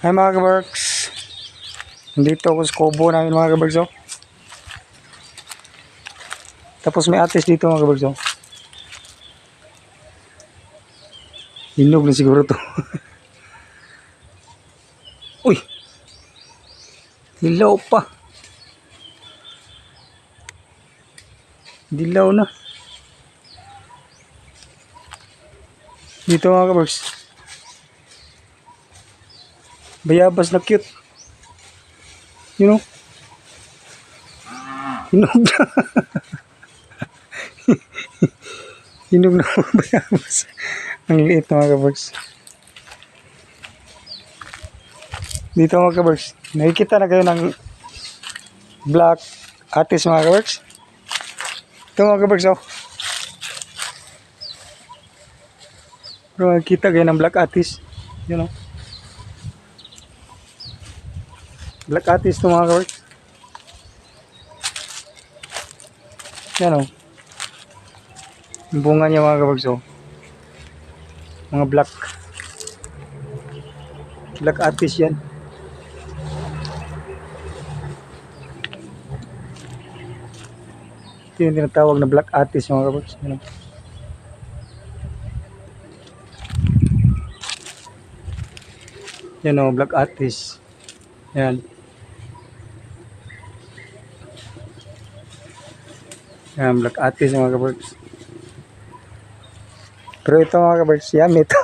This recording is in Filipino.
Hi mga kabarks. Nandito ako sa kubo namin mga kabarks. Oh. Tapos may atis dito mga kabarks. Oh. Hinog na siguro to. Uy! Dilaw pa. Dilaw na. Dito mga kabarks. Bayabas na cute. You know? Hinog na. Hinog na bayabas. Ang liit mga kabarks. Dito mga kabarks. Nakikita na kayo ng black atis mga kabarks. Ito mga kabarks. Oh. Pero nakikita kayo ng black atis. You know? Black atis ito mga kabarks. Yan o. Yung bunga niya mga kabarks. Oh. Mga black atis yan. Ito yung tinatawag na black atis mga kabarks. Yan o. Yan o, black atis. Yan. Yan, black atis mga kabarks. Pero ito mga kabarks, yummy ito.